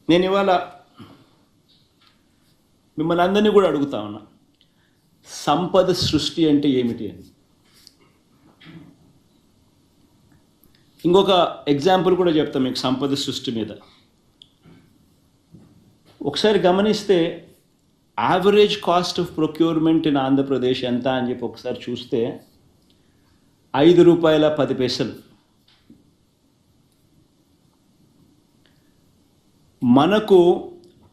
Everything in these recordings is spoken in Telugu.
నేను ఇవాళ మిమ్మల్ని అందరినీ కూడా అడుగుతా ఉన్నా, సంపద సృష్టి అంటే ఏమిటి అని. ఇంకొక ఎగ్జాంపుల్ కూడా చెప్తాను మీకు సంపద సృష్టి మీద. ఒకసారి గమనిస్తే average cost of procurement in Andhra Pradesh ఎంత అని చెప్పి ఒకసారి చూస్తే ₹5.10. మనకు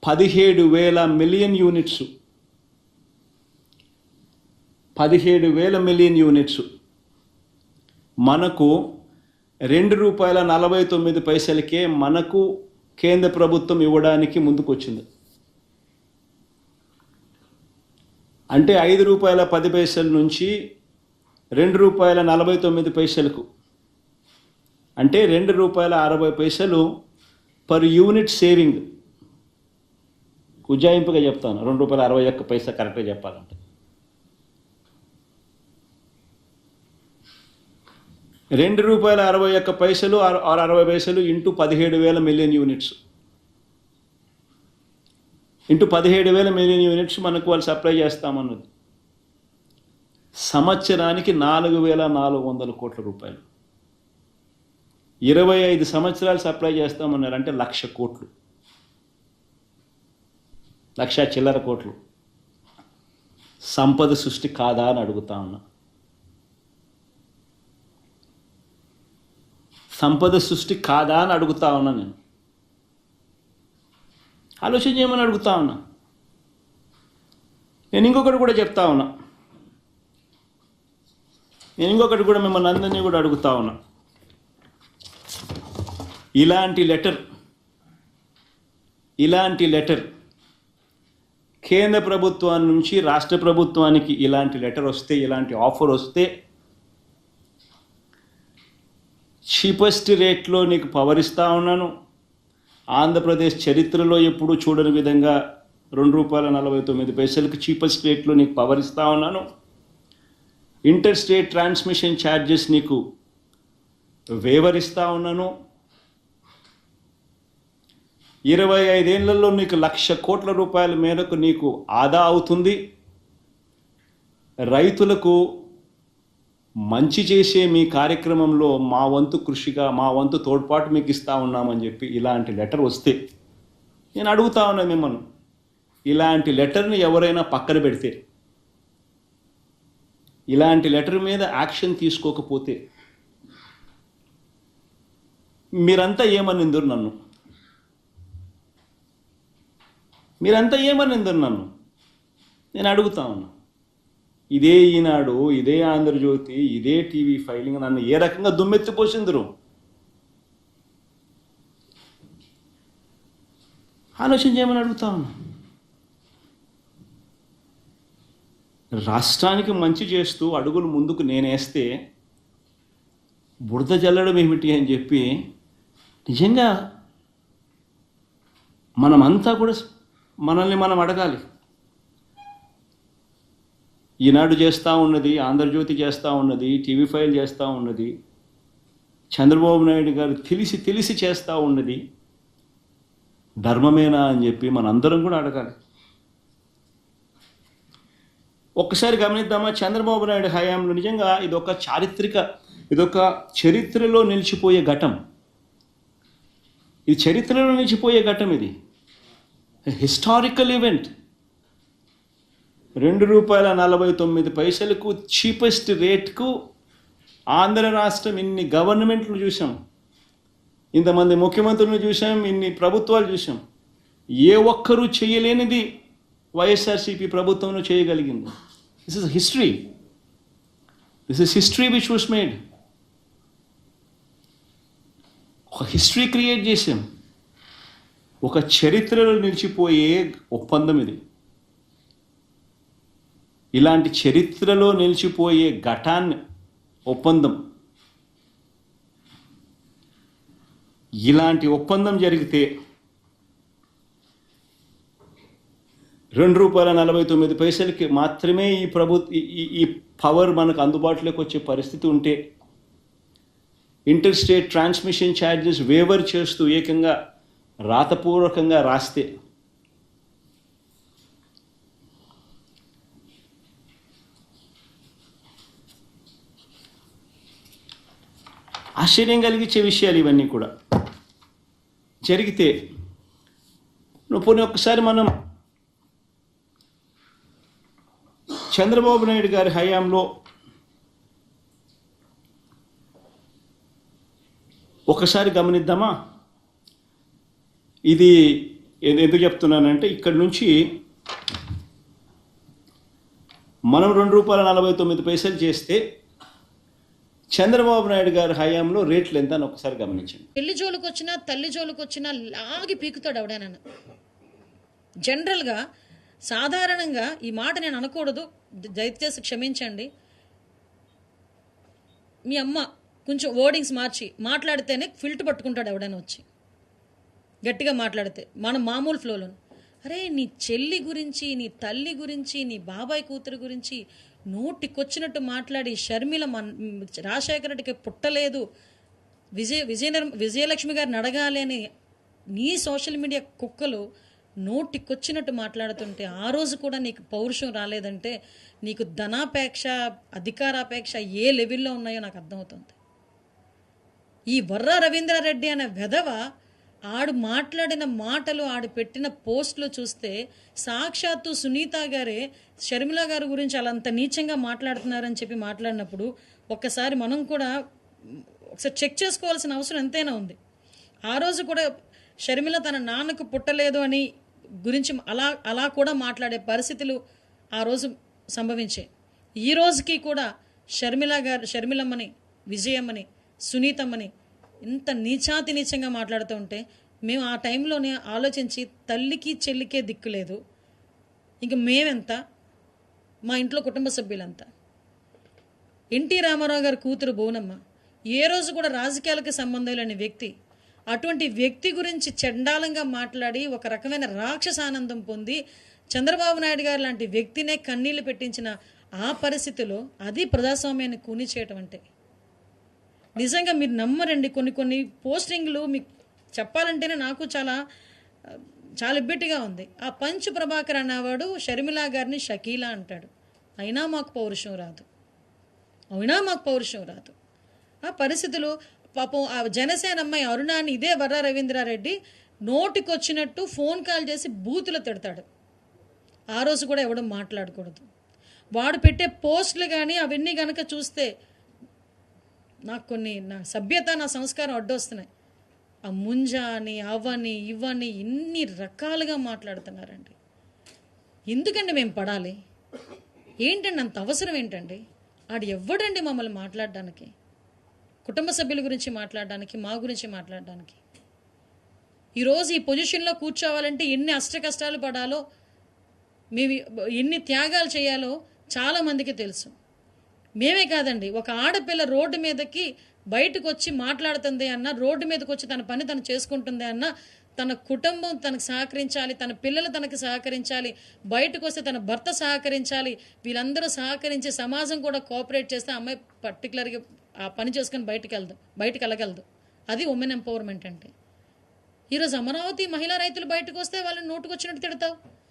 17,000 మిలియన్ యూనిట్స్, 17,000 మిలియన్ యూనిట్స్ మనకు ₹2.49 మనకు కేంద్ర ప్రభుత్వం ఇవ్వడానికి ముందుకు వచ్చింది. అంటే ₹5.10 నుంచి ₹2.49 అంటే ₹2.60 పర్ యూనిట్ సేవింగ్. ఉజ్జాయింపుగా చెప్తాను, ₹2.61 కరెక్ట్గా చెప్పాలంటే. ₹2.61 or 60 into 17,000 million units, into 17,000 million units మనకు వాళ్ళు సప్లై చేస్తామన్నది. సంవత్సరానికి ₹4,400 కోట్ల. 25 సంవత్సరాలు సప్లై చేస్తామన్నారు అంటే 1,00,000 కోట్లు, 1,00,000 చిల్లర కోట్లు. సంపద సృష్టి కాదా అని అడుగుతా ఉన్నా. సంపద సృష్టి కాదా అని అడుగుతా ఉన్నా. నేను ఆలోచన చేయమని అడుగుతా ఉన్నా. నేను ఇంకొకటి కూడా చెప్తా ఉన్నా, నేను ఇంకొకటి కూడా మిమ్మల్ని అందరినీ కూడా అడుగుతా ఉన్నా. ఇలాంటి లెటర్ కేంద్ర ప్రభుత్వం నుంచి రాష్ట్ర ప్రభుత్వానికి ఇలాంటి లెటర్ వస్తే, ఇలాంటి ఆఫర్ వస్తే, చీపెస్ట్ రేట్లో నీకు పవర్ ఇస్తూ ఉన్నాను, ఆంధ్రప్రదేశ్ చరిత్రలో ఎప్పుడూ చూడని విధంగా ₹2.49 చీపెస్ట్ రేట్లో నీకు పవర్ ఇస్తూ ఉన్నాను, ఇంటర్ స్టేట్ ట్రాన్స్మిషన్ ఛార్జెస్ నీకు వేవర్ ఇస్తూ ఉన్నాను, 25 ఏళ్లలో నీకు ₹1,00,000 కోట్ల మేరకు నీకు ఆదా అవుతుంది, రైతులకు మంచి చేసే మీ కార్యక్రమంలో మా వంతు కృషిగా, మా వంతు తోడ్పాటు మీకు ఇస్తూ ఉన్నామని చెప్పి ఇలాంటి లెటర్ వస్తే, నేను అడుగుతా ఉన్నా మిమ్మల్ని, ఇలాంటి లెటర్ని ఎవరైనా పక్కన పెడితే, ఇలాంటి లెటర్ మీద యాక్షన్ తీసుకోకపోతే మీరంతా ఏమనిందరు నన్ను? మీరంతా ఏమనిందరు నన్ను? నేను అడుగుతా ఉన్నా. ఇదే ఈనాడు, ఇదే ఆంధ్రజ్యోతి, ఇదే టీవీ ఫైలింగ్ నన్ను ఏ రకంగా దుమ్మెత్తిపోసిందరు? ఆలోచన చేయమని అడుగుతా ఉన్నా. రాష్ట్రానికి మంచి చేస్తూ అడుగులు ముందుకు నేనేస్తే బురద జల్లడం ఏమిటి అని చెప్పి నిజంగా మనమంతా కూడా మనల్ని మనం అడగాలి. ఈనాడు చేస్తూ ఉన్నది, ఆంధ్రజ్యోతి చేస్తూ ఉన్నది, టీవీ ఫైల్ చేస్తూ ఉన్నది, చంద్రబాబు నాయుడు గారు తెలిసి చేస్తూ ఉన్నది ధర్మమేనా అని చెప్పి మనందరం కూడా అడగాలి. ఒక్కసారి గమనిద్దామా, చంద్రబాబు నాయుడు హయాంలో నిజంగా ఇదొక చరిత్రలో నిలిచిపోయే ఘటం. ఇది చరిత్రలో నిలిచిపోయే ఘటం. ఇది హిస్టారికల్ ఈవెంట్. ₹2.49 చీపెస్ట్ రేట్కు ఆంధ్ర రాష్ట్రం ఇన్ని గవర్నమెంట్లు చూసాం, ఇంతమంది ముఖ్యమంత్రులను చూసాం, ఇన్ని ప్రభుత్వాలు చూసాం. ఏ ఒక్కరూ చేయలేనిది వైఎస్ఆర్సీపీ ప్రభుత్వంలో చేయగలిగింది. This is history which was made. ఒక హిస్టరీ క్రియేట్ చేసాం, ఒక చరిత్రలో నిలిచిపోయే ఒప్పందం ఇది. ఇలాంటి చరిత్రలో నిలిచిపోయే ఒప్పందం, ఇలాంటి ఒప్పందం జరిగితే ₹2.49 మాత్రమే ఈ పవర్ మనకు అందుబాటులోకి వచ్చే పరిస్థితి ఉంటే, inter state transmission charges waiver చేస్తూ ఏకంగా రాతపూర్వకంగా రాస్తే ఆశ్చర్యం కలిగించే విషయాలు ఇవన్నీ కూడా జరిగితే నువ్వు పోనీ ఒక్కసారి మనం చంద్రబాబు నాయుడు గారి హయాంలో ఒకసారి గమనిద్దామా? ఇది ఎందుకు చెప్తున్నానంటే ఇక్కడి నుంచి మనం ₹2.49 చేస్తే చంద్రబాబు నాయుడు గారి హయాంలో రేట్లు ఎంత అని ఒకసారి గమనించండి. పెళ్లి జోలికి వచ్చినా తల్లి జోలికి వచ్చినా లాగి పీకుతాడు ఎవడైనా. జనరల్గా సాధారణంగా ఈ మాట నేను అనకూడదు, దయచేసి క్షమించండి. మీ అమ్మ కొంచెం వర్డింగ్స్ మార్చి మాట్లాడితేనే ఫిల్ట్ పట్టుకుంటాడు ఎవడైనా వచ్చి గట్టిగా మాట్లాడితే మనం మామూలు ఫ్లోలో. అరే నీ చెల్లి గురించి, నీ తల్లి గురించి, నీ బాబాయ్ కూతురు గురించి నోటికొచ్చినట్టు మాట్లాడి షర్మిల రాజశేఖర రెడ్డికి పుట్టలేదు, విజయలక్ష్మి గారిని అడగాలి అని నీ సోషల్ మీడియా కుక్కలు నోటికొచ్చినట్టు మాట్లాడుతుంటే ఆ రోజు కూడా నీకు పౌరుషం రాలేదంటే నీకు ధనాపేక్ష, అధికారాపేక్ష ఏ లెవెల్లో ఉన్నాయో నాకు అర్థమవుతుంది. ఈ వర్రా రవీంద్రారెడ్డి అనే వెధవ ఆడు మాట్లాడిన మాటలు, ఆడు పెట్టిన పోస్టులు చూస్తే సాక్షాత్తు సునీత గారే షర్మిల గారి గురించి అలా అంత నీచంగా మాట్లాడుతున్నారని చెప్పి మాట్లాడినప్పుడు ఒక్కసారి మనం కూడా ఒకసారి చెక్ చేసుకోవాల్సిన అవసరం ఎంతైనా ఉంది. ఆ రోజు కూడా షర్మిల తన నాన్నకు పుట్టలేదు అని గురించి అలా కూడా మాట్లాడే పరిస్థితులు ఆ రోజు సంభవించాయి. ఈ రోజుకి కూడా షర్మిలమ్మని, విజయమ్మని, సునీతమ్మని ఇంత నీచంగా మాట్లాడుతూ ఉంటే మేము ఆ టైంలోనే ఆలోచించి తల్లికి చెల్లికే దిక్కు లేదు, ఇంక మేమెంత, మా ఇంట్లో కుటుంబ సభ్యులంతా. ఎన్టీ రామారావు గారి కూతురు బోనమ్మ ఏ రోజు కూడా రాజకీయాలకు సంబంధం లేని వ్యక్తి, అటువంటి వ్యక్తి గురించి చండాలంగా మాట్లాడి ఒక రకమైన రాక్షసానందం పొంది చంద్రబాబు నాయుడు గారు లాంటి వ్యక్తినే కన్నీళ్లు పెట్టించిన ఆ పరిస్థితిలో అది ప్రజాస్వామ్యాన్ని కూని చేయటం అంటే నిజంగా మీరు నమ్మరండి. కొన్ని పోస్టింగ్లు మీకు చెప్పాలంటేనే నాకు చాలా ఇబ్బట్టిగా ఉంది. ఆ పంచు ప్రభాకర్ అన్నవాడు షర్మిల గారిని షకీలా అంటాడు, అయినా మాకు పౌరుషం రాదు. ఆ పరిస్థితులు పాపం ఆ జనసేన అమ్మాయి అరుణాని ఇదే వర్రా రవీంద్రారెడ్డి నోటికొచ్చినట్టు ఫోన్ కాల్ చేసి బూతులు తిడతాడు. ఆ రోజు కూడా ఎవడం మాట్లాడకూడదు. వాడు పెట్టే పోస్టులు కానీ అవన్నీ కనుక చూస్తే నాకు నా సభ్యత, నా సంస్కారం అడ్డొస్తున్నాయి. ఆ ముంజ అని, అవని, ఇవని ఇన్ని రకాలుగా మాట్లాడుతున్నారండి. ఎందుకండి మేము పడాలి? ఏంటండి అంత అవసరం ఏంటండి? ఆడు ఎవ్వడండి మమ్మల్ని మాట్లాడడానికి, కుటుంబ సభ్యుల గురించి మాట్లాడడానికి, మా గురించి మాట్లాడడానికి? ఈరోజు ఈ పొజిషన్లో కూర్చోవాలంటే ఎన్ని అష్ట కష్టాలు పడాలో, మేము ఎన్ని త్యాగాలు చేయాలో చాలామందికి తెలుసు. మేమే కాదండి, ఒక ఆడపిల్ల రోడ్డు మీదకి బయటకు వచ్చి మాట్లాడుతుంది అన్న, రోడ్డు మీదకి వచ్చి తన పని తను చేసుకుంటుంది అన్న, తన కుటుంబం తనకు సహకరించాలి, తన పిల్లలు తనకు సహకరించాలి, బయటకు వస్తే తన భర్త సహకరించాలి, వీళ్ళందరూ సహకరించి సమాజం కూడా కోఆపరేట్ చేస్తే అమ్మాయి పర్టికులర్గా ఆ పని చేసుకొని బయటకు వెళ్ళగలదు. అది ఉమెన్ ఎంపవర్మెంట్ అంటే. ఈరోజు అమరావతి మహిళా రైతులు బయటకు వస్తే వాళ్ళని నోటుకొచ్చినట్టు తిడతావు.